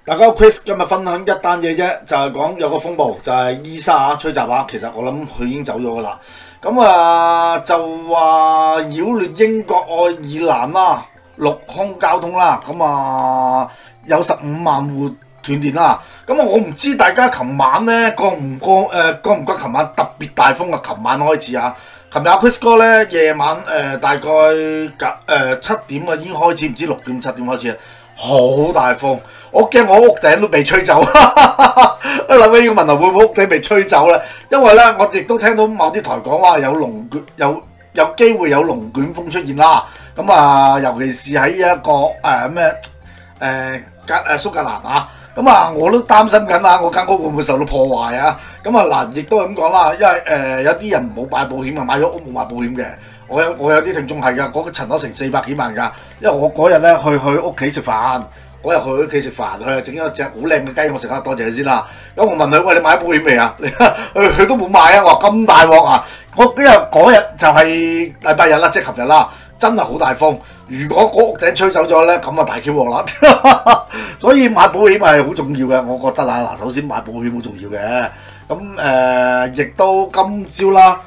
大家好 Chris 今日分享一單嘢啫，就係講有個風暴，就係伊莎啊吹襲啊。其實我諗佢已經走咗噶啦。咁就話擾亂英國愛爾蘭啦，陸空交通啦。有15萬戶斷電啦。咁我唔知大家琴晚咧覺唔覺琴晚特別大風啊？琴晚開始啊，琴日阿 Chris 哥咧夜晚大概7點啊已經開始，唔知6點7點開始啊，好大風。我驚我屋頂都被吹走，諗起呢個問題會唔會屋頂被吹走咧？因為咧，我亦都聽到某啲台講話有機會有龍捲風出現啦。尤其是喺一個蘇格蘭啊，我都擔心緊啊，我間屋會唔會受到破壞啊？亦都係咁講啦，因為有啲人冇買保險啊，買咗屋冇買保險嘅。我有啲聽眾係㗎，嗰個層樓成400幾萬㗎，因為我嗰日咧去屋企食飯。嗰日去屋企食飯，佢又整咗隻好靚嘅雞，我食啦，多謝佢先啦。咁我問佢：喂，你買咗保險未啊？佢都冇買啊！我話咁大鑊啊！嗰日就係禮拜日啦，即係琴日啦，真係好大風。如果個屋頂吹走咗咧，咁啊大 Q 鑊啦。所以買保險係好重要嘅，我覺得啊，嗱，首先買保險好重要嘅。亦都今朝啦，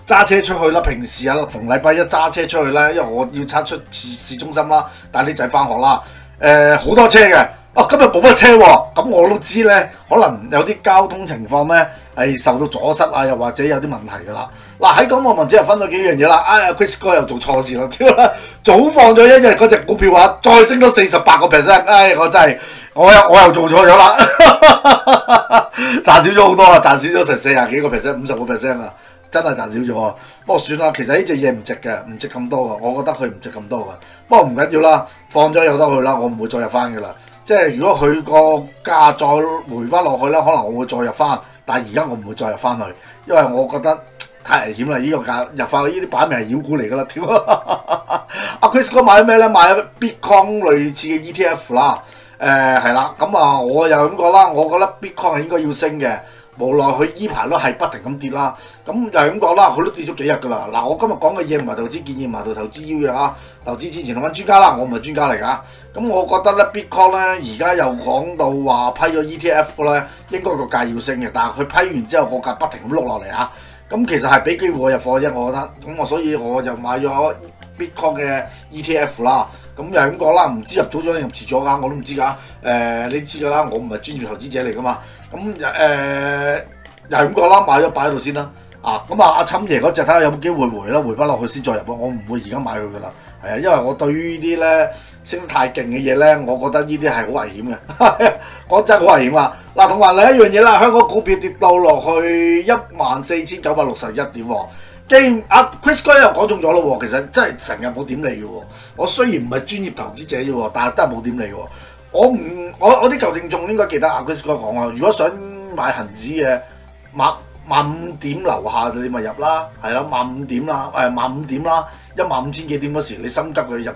揸車出去啦。平時啊，逢禮拜一揸車出去咧，因為我要出市中心啦，帶啲仔翻學啦。好多車嘅，今日冇乜車喎，咁我都知咧，可能有啲交通情況咧係受到阻塞啊，又或者有啲問題噶啦。喺咁我只係分咗幾樣嘢啦。Chris 哥又做錯事啦，早放咗一日嗰隻股票啊，再升咗48%，我真係我又做錯咗啦，賺少咗好多啊，賺少咗成40幾個%、50%啊。真係賺少咗，不過算啦。其實呢隻嘢唔值嘅，唔值咁多嘅。我覺得佢唔值咁多嘅。不過唔緊要啦，放咗有得去啦，我唔會再入翻嘅啦。即係如果佢個價再回翻落去咧，可能我會再入翻。但係而家我唔會再入翻去，因為我覺得太危險啦。呢個價入翻去，呢啲擺明係妖股嚟㗎啦。屌！阿 Chris 哥買咗咩咧？買咗 Bitcoin 類似嘅 ETF 啦。係啦。我又咁講啦，我覺得 Bitcoin 係應該要升嘅。無奈佢依排都係不停咁跌啦，又係咁講啦，佢都跌咗幾日㗎啦。我今日講嘅嘢唔係投資建議，唔係投資邀約啊。投資之前揾專家啦，我唔係專家嚟㗎。我覺得咧 Bitcoin 咧而家又講到話批咗 ETF 咧，應該個價要升嘅，但係佢批完之後個價不停咁碌落嚟啊。其實係俾機會我入貨啫，我覺得。所以我就買咗 Bitcoin 嘅 ETF 啦。又係咁講啦，唔知入早咗定入遲咗㗎，我都唔知㗎。你知㗎啦，我唔係專業投資者嚟㗎嘛。又係咁講啦，買咗擺喺度先啦。阿侵爺嗰隻睇下有冇機會回啦，回翻落去先再入咯。我唔會而家買佢㗎啦。係啊，因為我對於呢啲咧升得太勁嘅嘢咧，我覺得呢啲係好危險嘅。講真好危險啊！同埋另一樣嘢啦，香港股票跌到落去14,961點喎。Chris 哥又講中咗咯喎，其實真係成日冇點理嘅喎。我雖然唔係專業投資者啫喎，但係都係冇點理喎。我啲舊聽眾應該記得阿 Chris 哥講啊，如果想買恒指嘅15,000點樓下你咪入啦，係啦15,000點啦，15,000點啦，15,000幾點嗰時你心急佢入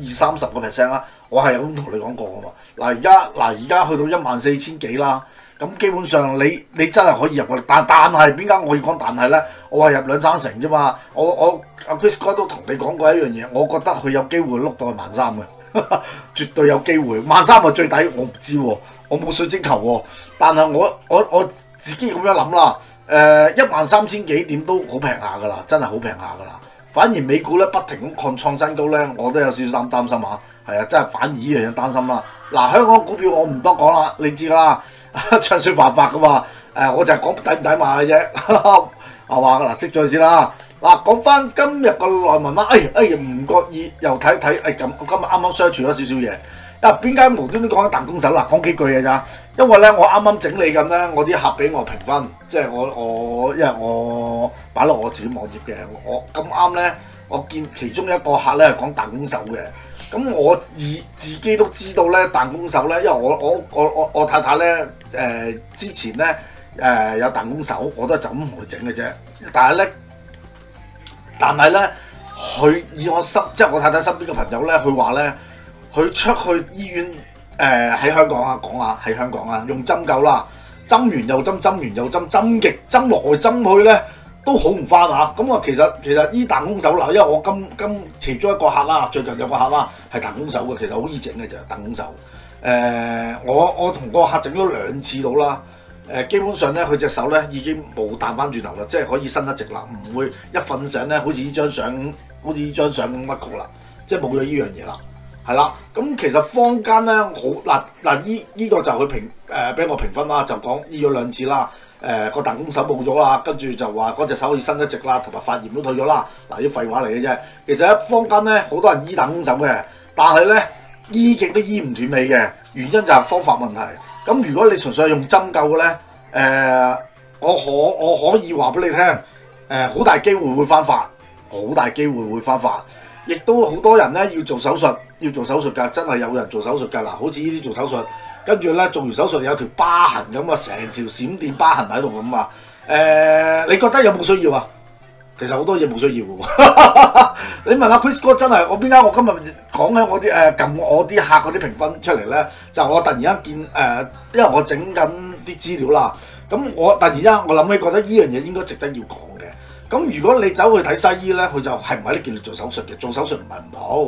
20-30%啦，我係咁同你講過㗎嘛。而家去到14,000幾啦。基本上你真係可以入嘅，但係邊間我要講？但係咧，我話入2-3成啫嘛。阿 Chris 哥都同你講過一樣嘢，我覺得佢有機會碌到去13,000嘅，絕對有機會。13,000係最底，我唔知喎，我冇水晶球喎。但係我自己咁樣諗啦，13,000幾點都好平下㗎啦，真係好平下㗎啦。反而美股咧不停咁創新高咧，我都有少少擔心啊。係啊，真係反而呢樣嘢擔心啦。香港股票我唔多講啦，你知啦。唱衰犯法噶嘛？我就係講抵唔抵買嘅啫，係嘛？識咗先啦。講翻今日個內文啦。唔覺意又睇咁，我今日啱啱 search 咗少少嘢。邊解無端端講緊彈弓手啦？講幾句嘅咋？因為咧，我啱啱整理緊咧，我啲客俾我評分，即係因為我擺落我自己網頁嘅。我咁啱咧，我見其中一個客咧係講彈弓手嘅。我自己都知道咧，彈弓手咧，因為我太太咧之前咧有彈弓手，我都係就咁同佢整嘅啫。但係咧，佢以即係我太太身邊嘅朋友咧，佢話咧，佢出去醫院喺香港啊，講下喺香港啊，用針灸啦，針完又針，針完又針，針極針來針去咧。都好唔翻嚇，其實依彈弓手啦，因為我其中一個客啦，最近有個客啦係彈弓手嘅，其實好易整嘅就係彈弓手。我同個客整咗2次到啦。基本上咧，佢隻手咧已經冇彈翻轉頭啦，即係可以伸得直啦，唔會一瞓醒咧，好似呢張相咁屈曲啦，即係冇咗呢樣嘢啦，係啦。咁其實坊間咧好嗱呢個就佢俾我評分啦，就講醫咗2次啦，個彈弓手冇咗啦，跟住就話嗰隻手可以伸得直啦，同埋發炎都退咗啦。嗱，啲廢話嚟嘅啫。其實喺坊間咧好多人醫彈弓手嘅，但係咧醫極都醫唔斷尾嘅，原因就係方法問題。咁如果你純粹係用針灸嘅咧，我可以話俾你聽，好大機會會翻發，好大機會會翻發，亦都好多人咧要做手術㗎，真係有人做手術㗎嗱，好似呢啲做手術，跟住咧做完手術有條疤痕咁啊，成條閃電疤痕喺度咁啊，你覺得有冇需要啊？其實好多嘢冇需要喎，你問下 Chris 哥真係，我點解我今日講緊我啲撳我啲客嗰啲評分出嚟咧？就我突然間見因為我整緊啲資料啦，咁我突然間我諗起覺得呢樣嘢應該值得要講嘅。咁如果你走去睇西醫咧，佢就係唔係都叫你做手術嘅？做手術唔係唔好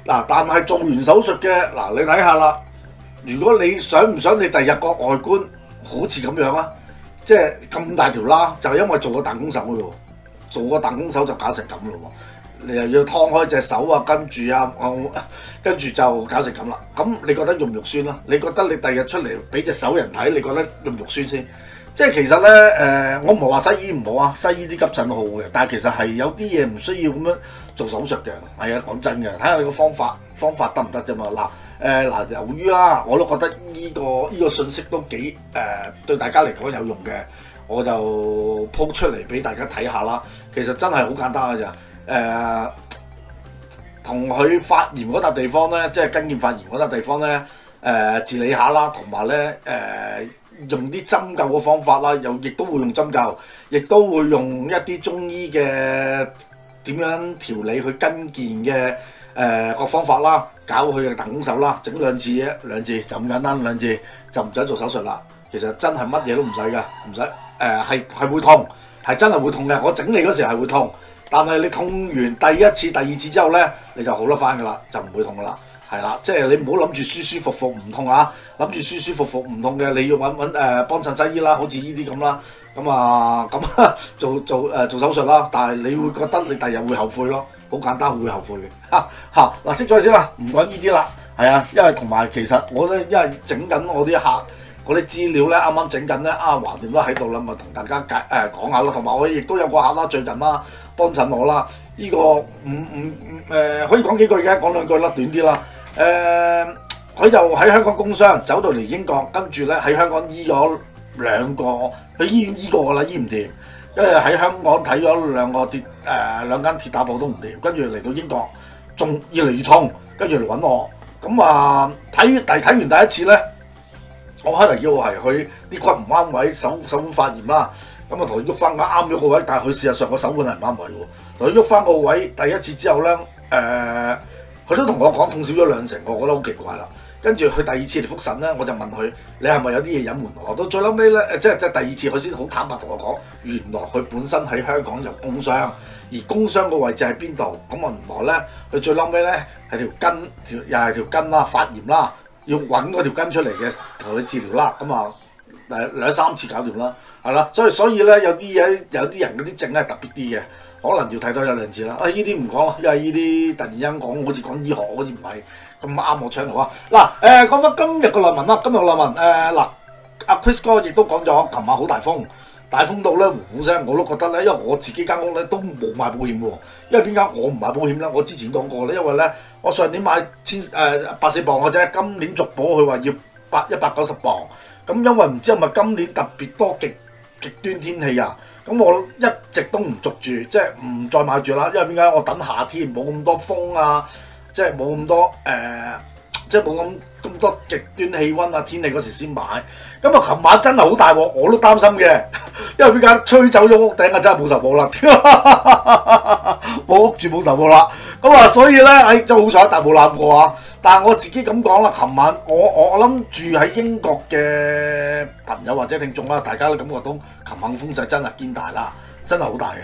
嗱，但係做完手術嘅嗱，你睇下啦，如果你想唔想你第日個外觀好似咁樣啊？即係咁大條啦，就係因為做個彈弓手嘅喎。做個彈弓手就搞成咁咯喎，你又要劏開隻手啊，跟住就搞成咁啦。咁你覺得肉唔肉酸啦？你覺得你第日出嚟俾隻手人睇，你覺得肉唔肉酸先？即係其實咧，我唔係話西醫唔好啊，西醫啲急診好嘅，但係其實係有啲嘢唔需要咁樣做手術嘅。係啊，講真嘅，睇下你個方法得唔得啫嘛。嗱，由於啦，我都覺得呢個信息都幾對大家嚟講有用嘅。我就 po 出嚟俾大家睇下啦，其實真係好簡單嘅咋，同佢發炎嗰笪地方咧，即係筋腱發炎嗰笪地方咧，治理下啦，同埋咧用啲針灸嘅方法啦，亦都會用針灸，亦都會用一啲中醫嘅點樣調理佢筋腱嘅個方法啦，搞佢嘅彈弓手啦，整2次啫，2次就咁簡單，2次就唔使做手術啦。其實真係乜嘢都唔使㗎，唔使。係會痛，係真係會痛嘅。我整你嗰時係會痛，但係你痛完第1次、第2次之後咧，你就好得翻噶啦，就唔會痛噶啦，係啦。即係你唔好諗住舒舒服服唔痛啊，諗住舒舒服服唔痛嘅，你要揾幫襯西醫啦，好似呢啲咁啦，咁做手術啦。但係你會覺得你第日會後悔咯，好簡單會後悔嘅。嗱，識咗先啦，唔講呢啲啦，係啊，因為同埋其實我咧，因為整緊我啲客。嗰啲資料咧，啱啱整緊咧，橫掂都喺度啦，咪同大家講下咯。同埋我亦都有個客啦，最近啦幫襯我啦，呢個可以講幾句嘅，講2句啦，短啲啦。佢就喺香港工傷，走到嚟英國，跟住咧喺香港醫咗2個，去醫院醫過噶啦，醫唔掂，因為喺香港睇咗2間鐵打鋪都唔掂，跟住嚟到英國仲越嚟越痛，跟住嚟揾我。咁睇完第1次咧。我可能以為係佢啲骨唔啱位，手腕發炎啦，咁啊同佢喐翻啱咗個位，但係佢事實上個手腕係唔啱位喎。同佢喐翻個位，第1次之後咧，佢都同我講痛少咗2成，我覺得好奇怪啦。跟住佢第2次嚟復診咧，我就問佢：你係咪有啲嘢隱瞞我？到最嬲尾咧，即係第2次佢先好坦白同我講，原來佢本身喺香港有工傷，而工傷個位置喺邊度？咁啊原來咧，佢最嬲尾咧係又係條筋啦，發炎啦。要揾嗰條筋出嚟嘅，同佢治療啦，咁啊2、3次搞掂啦，係啦，所以咧有啲人嗰啲症咧特別啲嘅，可能要睇多1、2次啦。呢啲唔講啦，因為呢啲突然間講好似講醫學，好似唔係咁啱我 channel 啊。嗱講翻今日個內文啦，今日個內文阿 Chris 哥亦都講咗，琴晚好大風到咧呼呼聲，我都覺得咧，因為我自己間屋咧都冇買保險喎。因為點解我唔買保險咧？我之前講過咧，因為咧我上年買84磅嘅啫，今年續保佢話要190磅。咁因為唔知係咪今年特別多極端天氣啊，咁我一直都唔續住，即係唔再買住啦。因為點解我等夏天冇咁多風啊，即係冇咁多即係冇咁多極端氣温啊天氣嗰時先買。咁啊，琴晚真係好大鑊，我都擔心嘅，因為點解吹走咗屋頂啊，真係冇仇報啦，冇屋住冇仇報啦。咁啊，所以咧，真好彩，但冇攬過啊。但係我自己咁講啦，琴晚我諗住喺英國嘅朋友或者聽眾啦，大家都感覺到琴晚風勢真係堅大啦，真係好大嘅，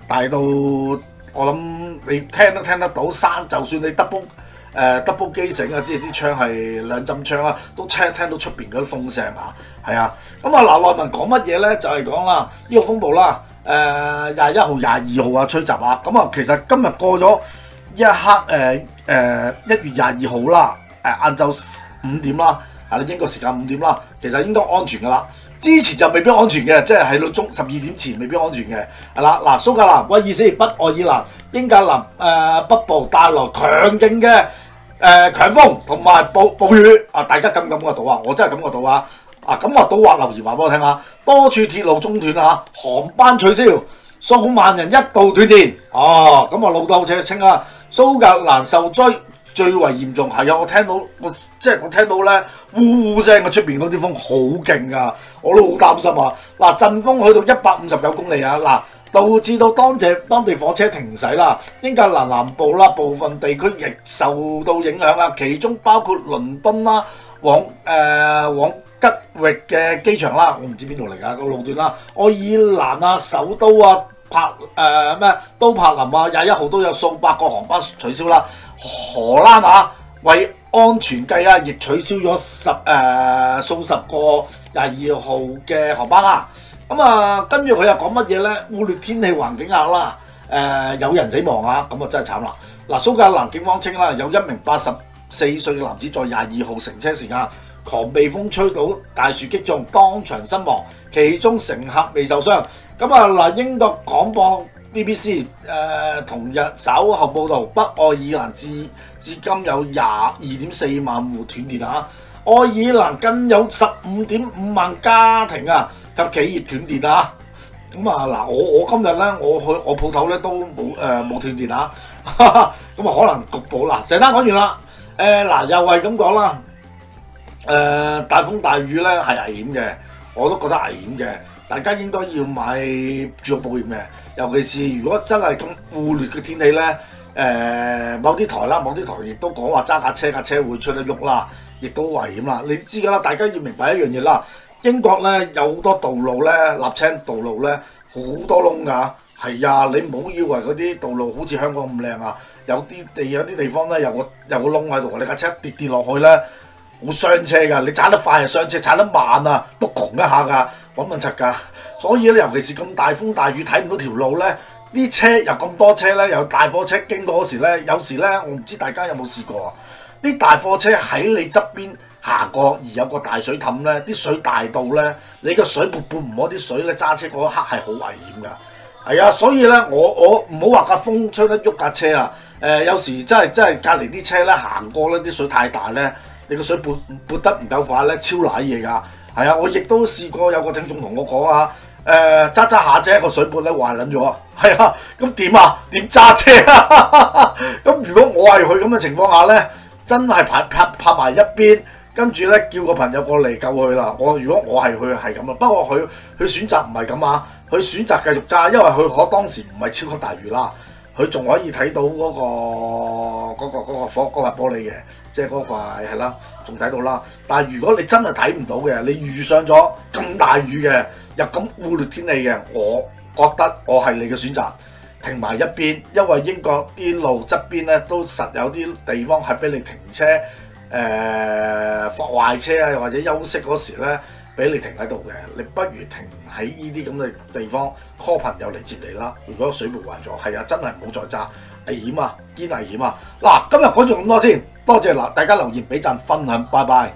大到我諗你聽都聽得到山，就算你 double double 機繩啊，啲槍係兩針槍啊，都聽到出邊嗰啲風聲啊，係啊。咁啊嗱，內文講乜嘢咧？就係講啦，呢個風暴啦，21號、22號啊，吹襲啊。咁啊，其實今日過咗一刻1月22號啦，晏晝5點啦，係啦，英國時間5點啦，其實應該安全噶啦。之前就未必安全嘅，即係喺到中12點前未必安全嘅，係啦。嗱，蘇格蘭、威爾斯、北愛爾蘭、英格蘭北部帶來強勁嘅強風同埋暴雨啊！大家感唔感覺到啊？我真係感覺到啊！感覺到話留言話俾我聽啊！多處鐵路中斷啊，航班取消，數萬人一度斷電。哦，咁啊路透社稱啊，蘇格蘭受災最為嚴重係啊！我聽到咧呼呼聲嘅出邊嗰啲風好勁啊！我都好擔心啊！嗱，陣風去到159公里啊！嗱，導致到當地火車停駛啦。英格蘭南部啦，部分地區亦受到影響啊，其中包括倫敦啦，往吉域嘅機場啦，我唔知邊度嚟㗎個路段啦。愛爾蘭啊，首都啊，都柏林啊，21號都有數百個航班取消啦。荷蘭啊，為安全計啊，亦取消咗數十個22號嘅航班啦。咁啊，跟住佢又講乜嘢咧？惡劣天氣環境下啦，有人死亡啊，咁啊真係慘啦！嗱，蘇格蘭警方稱啦，有一名84歲嘅男子在22號乘車時間狂被風吹倒，大樹擊中，當場身亡，其中乘客未受傷。咁啊嗱，英國廣播 BBC 同日稍後報導，北愛爾蘭至今有22.4萬戶斷電啊！愛爾蘭更有15.5萬家庭啊及企業斷電啊！咁啊嗱，我今日咧，我去我鋪頭咧都冇斷電啊！咁啊可能局部啦，成單講完啦。嗱，又係咁講啦。大風大雨咧係危險嘅，我都覺得危險嘅。大家應該要買住個保險嘅，尤其是如果真係咁惡劣嘅天氣咧，某啲台亦都講話揸架車會出得喐啦，亦都危險啦。你知㗎啦，大家要明白一樣嘢啦。英國咧有好多道路咧，瀝青道路咧好多窿㗎。係啊，你唔好以為嗰啲道路好似香港咁靚啊，有啲地方咧有個窿喺度，你架車跌落去咧好傷車㗎。你踩得快係傷車，踩得慢啊都窮一下㗎，揾問柒㗎。所以咧，尤其是咁大風大雨睇唔到條路咧，啲車又咁多車咧，有大貨車經過嗰時咧，有時咧我唔知大家有冇試過啊？啲大貨車喺你側邊行過，而有個大水凼咧，啲水大到咧，你個水撥唔摸啲水咧，揸車嗰一刻係好危險㗎。係啊，所以咧，我唔好話架風吹得喐架車啊！有時真係隔離啲車咧行過咧，啲水太大咧，你個水撥得唔夠快咧，超瀨嘢㗎。係啊，我亦都試過有個聽眾同我講啊，揸下車個水撥咧壞撚咗。係啊，咁點啊？點揸車啊？咁如果我係佢咁嘅情況下咧，真係拍埋一邊，跟住咧叫個朋友過嚟救佢啦。如果我係佢係咁啊，不過佢選擇唔係咁啊。佢選擇繼續揸，因為佢當時唔係超級大雨啦，佢仲可以睇到嗰塊玻璃嘅，即係嗰塊係啦，仲睇到啦。但係如果你真係睇唔到嘅，你遇上咗咁大雨嘅，又咁惡劣天氣嘅，我覺得我係你嘅選擇，停埋一邊，因為英國啲路側邊咧都實有啲地方係俾你停車，壞車啊，或者休息嗰時咧。俾你停喺度嘅，你不如停喺呢啲咁嘅地方 call 朋友嚟接你啦。如果水門壞咗，係啊，真係唔好再揸，危險啊，堅危險啊！嗱，今日講咗咁多先，多謝嗱大家留言俾讚分享，拜拜。